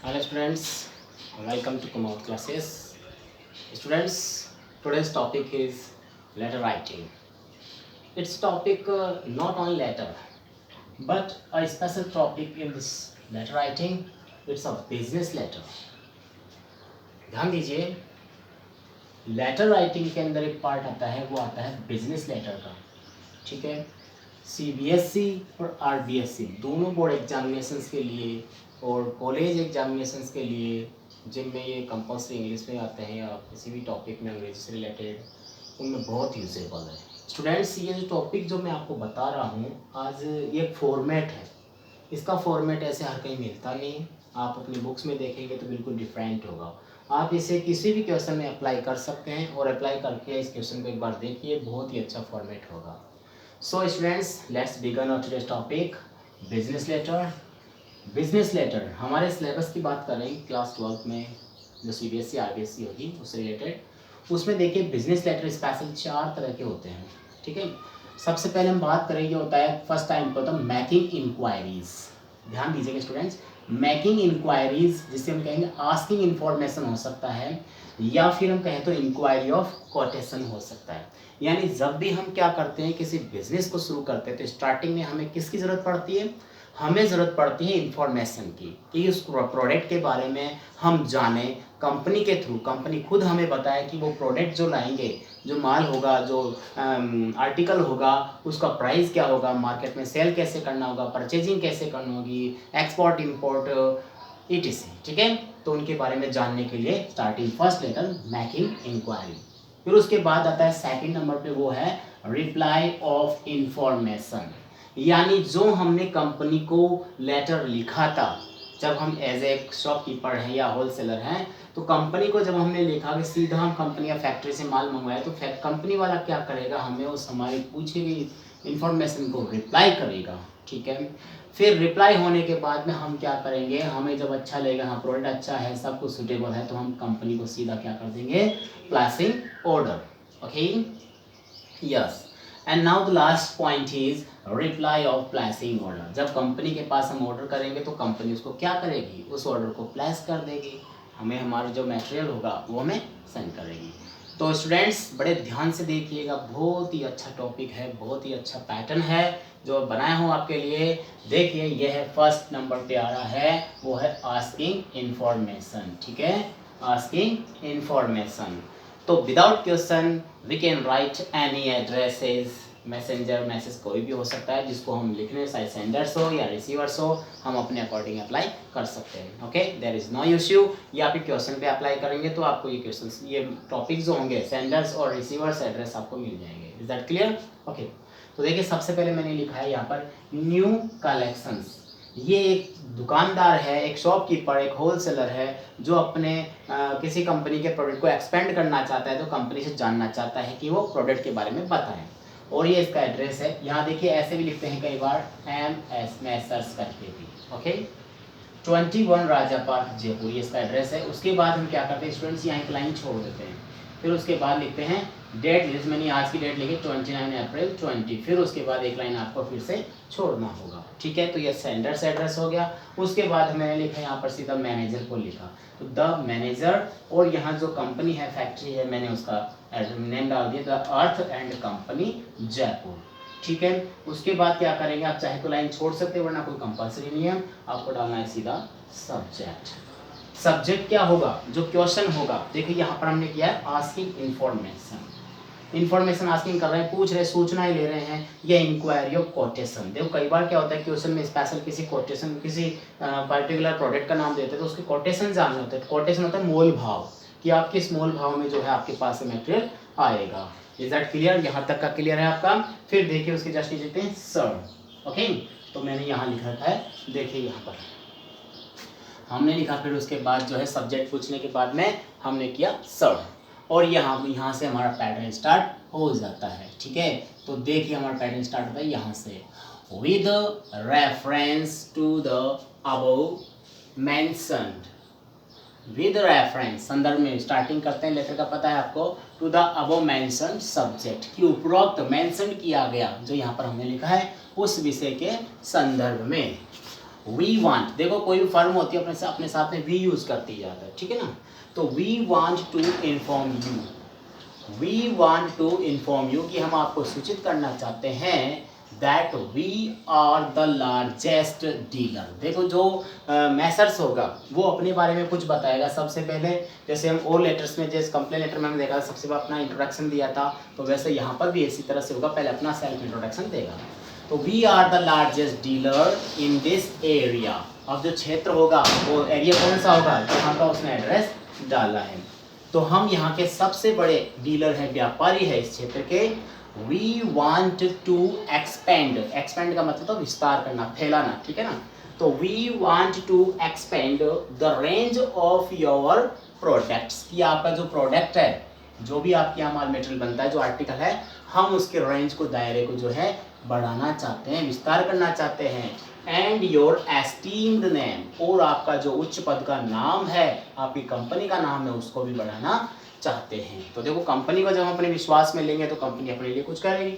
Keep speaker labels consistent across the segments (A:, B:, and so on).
A: Hello students, welcome to Come Out classes. Students, today's topic is letter writing. It's topic not only letter, but a special topic in this letter writing. It's a business letter. ध्यान दीजिए, letter writing के अंदर एक part आता है, वो आता है बिजनेस लेटर का. ठीक है, सीबीएसई और आरबीएसई दोनों बोर्ड एग्जामिनेशंस के लिए और कॉलेज एग्जामिनेशंस के लिए जिनमें ये कंपल्सरी इंग्लिश में आते हैं या किसी भी टॉपिक में अंग्रेजी से रिलेटेड, उनमें बहुत यूजेबल है. स्टूडेंट्स, ये जो टॉपिक जो मैं आपको बता रहा हूँ आज, ये फॉर्मेट है. इसका फॉर्मेट ऐसे हर कहीं मिलता नहीं. आप अपनी बुक्स में देखेंगे तो बिल्कुल डिफरेंट होगा. आप इसे किसी भी क्वेश्चन में अप्लाई कर सकते हैं और अप्लाई करके इस क्वेश्चन को एक बार देखिए, बहुत ही अच्छा फॉर्मेट होगा. So students, let's begin our today's topic business letter. Business letter हमारे सिलेबस की बात करें क्लास 12 में जो सीबीएसई आरबीएसई होगी उससे रिलेटेड, उसमें देखिए बिजनेस लेटर स्पेशल 4 तरह के होते हैं. ठीक है, सबसे पहले हम बात करेंगे होता है फर्स्ट टाइम पर तो मेकिंग इंक्वायरीज. ध्यान दीजिएगा स्टूडेंट्स, मेकिंग इंक्वायरीज जिसे हम कहेंगे आस्किंग इन्फॉर्मेशन हो सकता है, या फिर हम कहें तो इंक्वायरी ऑफ कोटेशन हो सकता है. यानी जब भी हम क्या करते हैं, किसी बिजनेस को शुरू करते हैं तो स्टार्टिंग में हमें किसकी ज़रूरत पड़ती है, हमें ज़रूरत पड़ती है इंफॉर्मेशन की, कि उस प्रोडक्ट के बारे में हम जानें. कंपनी के थ्रू कंपनी खुद हमें बताए कि वो प्रोडक्ट जो लाएंगे, जो माल होगा, जो आर्टिकल होगा, उसका प्राइस क्या होगा, मार्केट में सेल कैसे करना होगा, परचेजिंग कैसे करनी होगी, एक्सपोर्ट इंपोर्ट ईटीसी. ठीक है, तो उनके बारे में जानने के लिए starting first letter making enquiry. फिर उसके बाद आता है सेकंड नंबर पे, वो है रिप्लाई ऑफ इंफॉर्मेशन. यानी जो हमने कंपनी को लेटर लिखा था, जब हम एज ए शॉपकीपर हैं या होलसेलर हैं, तो कंपनी को जब हमने लिखा कि सीधा हम कंपनी या फैक्ट्री से माल मंगवाए, तो कंपनी वाला क्या करेगा, हमें उस हमारी पूछी हुई इंफॉर्मेशन को रिप्लाई करेगा. ठीक है, फिर रिप्लाई होने के बाद में हम क्या करेंगे, हमें जब अच्छा लगेगा, हाँ प्रोडक्ट अच्छा है, सब कुछ सूटेबल है, तो हम कंपनी को सीधा क्या कर देंगे, placing order. Okay, yes. And now the last point is reply off placing order. जब कंपनी के पास हम ऑर्डर करेंगे तो कंपनी उसको क्या करेगी, उस ऑर्डर को प्लेस कर देगी, हमें हमारा जो मटेरियल होगा वो हमें सेंड करेगी. तो स्टूडेंट्स बड़े ध्यान से देखिएगा, बहुत ही अच्छा टॉपिक है, बहुत ही अच्छा पैटर्न है जो बनाया हूँ आपके लिए. देखिए, यह है फर्स्ट नंबर पे आ रहा है, वो है आस्किंग इन्फॉर्मेशन. ठीक है, आस्किंग इन्फॉर्मेशन. तो without question we can write any addresses. Messenger message कोई भी हो सकता है जिसको हम लिखने, चाहे सेंडर्स हो या रिसीवर्स हो, हम अपने अकॉर्डिंग अप्लाई कर सकते हैं. Okay, there is no issue. ये आप क्वेश्चन पे अप्लाई करेंगे तो आपको ये क्वेश्चन, ये टॉपिक जो होंगे सेंडर्स और रिसीवर्स एड्रेस आपको मिल जाएंगे. Is that clear? ओके, तो देखिए सबसे पहले मैंने लिखा है यहाँ पर न्यू कलेक्शंस. ये एक दुकानदार है, एक शॉपकीपर, एक होलसेलर है जो अपने किसी कंपनी के प्रोडक्ट को एक्सपेंड करना चाहता है, तो कंपनी से जानना चाहता है कि वो प्रोडक्ट के बारे में बताएं. और ये इसका एड्रेस है. यहाँ देखिए ऐसे भी लिखते हैं कई बार, MS मैसर्स करके भी. ओके, 21 राजा पार्क जयपुर, ये इसका एड्रेस है. उसके बाद हम क्या करते हैं स्टूडेंट्स, यहाँ एक लाइन छोड़ देते हैं. फिर उसके बाद लिखते हैं डेट, जैसे मैंने आज की डेट लिखी 29 अप्रैल 20. फिर उसके बाद एक लाइन आपको फिर से छोड़ना होगा. ठीक है, तो ये सेंडर्स एड्रेस हो गया. उसके बाद मैंने लिखा यहाँ पर सीधा मैनेजर को लिखा, तो द मैनेजर. और यहाँ जो कंपनी है, फैक्ट्री है, मैंने उसका नेम डाल दिया, the earth and company Jaipur. ठीक है, उसके बाद क्या करेंगे, आप चाहे तो लाइन छोड़ सकते हैं, वरना कोई कंपल्सरी नहीं है, आपको डालना है सीधा सब्जेक्ट. सब्जेक्ट क्या होगा, जो क्वेश्चन होगा. देखिए यहाँ पर हमने किया है आस्किंग इन्फॉर्मेशन. इन्फॉर्मेशन आस्किंग कर रहे हैं, पूछ रहे हैं, सूचनाएं ले रहे हैं, या इंक्वायरी ऑफ कोटेशन. देखो कई बार क्या होता है क्वेश्चन में स्पेशल किसी कोटेशन, किसी पर्टिकुलर प्रोडक्ट का नाम देते हैं तो उसके कोटेशन जानने होते हैं. कोटेशन होता है मोल भाव, कि आप किस मोल भाव में जो है आपके पास मटेरियल आएगा. Is that clear? यहाँ तक का क्लियर है आपका? फिर देखिए उसके जस्ट नीचे देते हैं सर. ओके, तो मैंने यहाँ लिखा है, देखिए यहाँ पर हमने लिखा. फिर उसके बाद जो है सब्जेक्ट पूछने के बाद में हमने किया सर, और यहाँ से हमारा पैटर्न स्टार्ट हो जाता है. ठीक है, तो देखिए हमारा पैटर्न स्टार्ट होता है यहाँ से, with reference to the above mentioned. With reference, संदर्भ में स्टार्टिंग करते हैं लेटर का, पता है आपको, to the above mentioned subject, कि उपरोक्त मेंशन किया गया जो यहाँ पर हमने लिखा है उस विषय के संदर्भ में. वी वांट, देखो कोई भी फर्म होती है अपने साथ में वी यूज करती जाता है, ठीक है ना। तो we want to inform you, we want to inform you कि हम आपको सूचित करना चाहते हैं that we are the largest dealer. देखो जो मैसर्स होगा वो अपने बारे में कुछ बताएगा सबसे पहले, जैसे हम और लेटर्स में, जैसे कंप्लेन लेटर में हमने देखा सबसे पहले अपना इंट्रोडक्शन दिया था, तो वैसे यहाँ पर भी इसी तरह से होगा, पहले अपना सेल्फ इंट्रोडक्शन देगा। तो we are the largest dealer in this area. अब जो क्षेत्र होगा वो एरिया कौन सा होगा जहाँ का उसने एड्रेस डाला है, तो हम यहाँ के सबसे बड़े डीलर हैं, व्यापारी है इस क्षेत्र के। We want to expand, expand का मतलब तो विस्तार करना, फैलाना, ठीक है ना। तो we want to expand the range of your products, कि आपका जो प्रोडक्ट है, जो भी आपके यहाँ माल मटेरियल बनता है, जो आर्टिकल है, हम उसके रेंज को, दायरे को जो है बढ़ाना चाहते हैं, विस्तार करना चाहते हैं। एंड योर एस्टीम्ड नेम, और आपका जो उच्च पद का नाम है, आपकी कंपनी का नाम है, उसको भी बढ़ाना चाहते हैं। तो देखो कंपनी को जब हम अपने विश्वास में लेंगे तो कंपनी अपने लिए कुछ करेगी।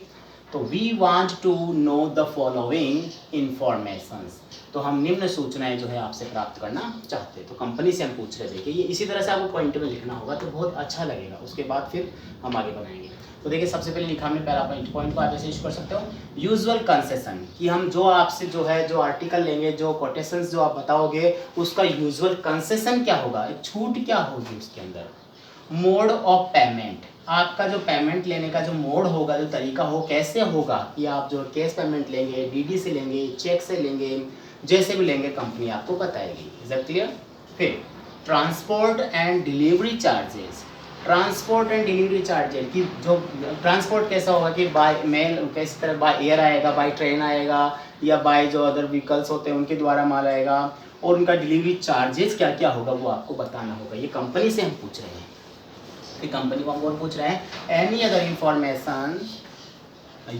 A: तो we want to know the following informations, तो हम निम्न सूचनाएं जो है आपसे प्राप्त करना चाहते हैं। तो कंपनी से हम पूछ रहे थे कि ये इसी तरह से आपको पॉइंट में लिखना होगा तो बहुत अच्छा लगेगा, उसके बाद फिर हम आगे बढ़ाएंगे। तो देखिए सबसे पहले लिखा हमने पहला पॉइंट को आप ऐसे यूज कर सकते हो, यूजुअल कंसेशन, कि हम जो आपसे जो है जो आर्टिकल लेंगे, जो कोटेशंस जो आप बताओगे, उसका यूजुअल कंसेशन क्या होगा, एक छूट क्या होगी उसके अंदर। मोड ऑफ पेमेंट, आपका जो पेमेंट लेने का जो मोड होगा, जो तरीका हो, कैसे होगा, कि आप जो कैश पेमेंट लेंगे, डीडी से लेंगे, चेक से लेंगे, जैसे भी लेंगे कंपनी आपको बताएगी। Is that clear. फिर transport and delivery charges, transport and delivery charges की जो ट्रांसपोर्ट कैसा होगा कि बाय मेल, किस तरह बाय एयर आएगा, बाय ट्रेन आएगा, या बाय जो अदर व्हीकल्स होते हैं उनके द्वारा माल आएगा, और उनका डिलीवरी चार्जेस क्या क्या होगा वो आपको बताना होगा। ये कंपनी से हम पूछ रहे हैं, कि कंपनी को हम और पूछ रहे हैं any other information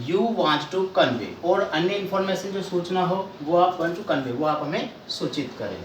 A: you want to convey, और अन्य इंफॉर्मेशन जो सूचना हो वो आप वांट टू कन्वे, वो आप हमें सूचित करें।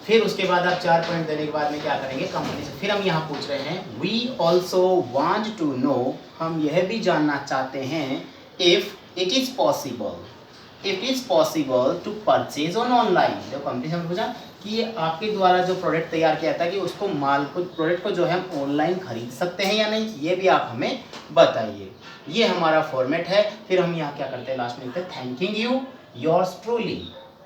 A: फिर उसके बाद आप 4 पॉइंट देने के बाद में क्या करेंगे कंपनी से, फिर हम यहाँ पूछ रहे हैं we also want to know, हम यह भी जानना चाहते हैं if it is possible, it is possible to purchase on online. देखो कंपनी से हमने पूछा कि आपके द्वारा जो प्रोडक्ट तैयार किया था कि उसको माल को, प्रोडक्ट को जो है हम ऑनलाइन खरीद सकते हैं या नहीं, ये भी आप हमें बताइए। ये हमारा फॉर्मेट है। फिर हम यहाँ क्या करते हैं, लास्ट में लिखते हैं थैंकिंग यू योर्स ट्रूली,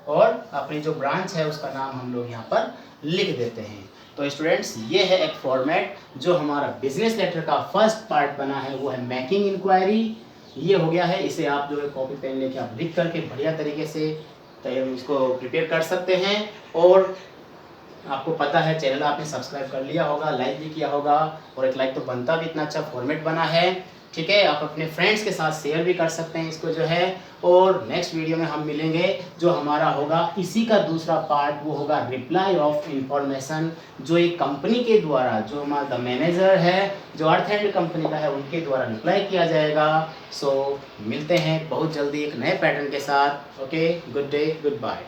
A: और अपनी जो ब्रांच है उसका नाम हम लोग यहाँ पर लिख देते हैं। तो स्टूडेंट्स ये है एक फॉर्मेट जो हमारा बिजनेस लेटर का फर्स्ट पार्ट बना है, वो है मेकिंग इंक्वायरी। ये हो गया है, इसे आप जो है कॉपी पेन लेके आप लिख करके बढ़िया तरीके से इसको प्रिपेयर कर सकते हैं। और आपको पता है चैनल आपने सब्सक्राइब कर लिया होगा, लाइक भी किया होगा, और एक लाइक तो बनता भी, इतना अच्छा फॉर्मेट बना है, ठीक है। आप अपने फ्रेंड्स के साथ शेयर भी कर सकते हैं इसको जो है। और नेक्स्ट वीडियो में हम मिलेंगे, जो हमारा होगा इसी का दूसरा पार्ट, वो होगा रिप्लाई ऑफ इंफॉर्मेशन, जो एक कंपनी के द्वारा, जो हमारा द मैनेजर है, जो अर्थ एंड कंपनी का है, उनके द्वारा रिप्लाई किया जाएगा। सो मिलते हैं बहुत जल्दी एक नए पैटर्न के साथ। Okay, good day, good bye.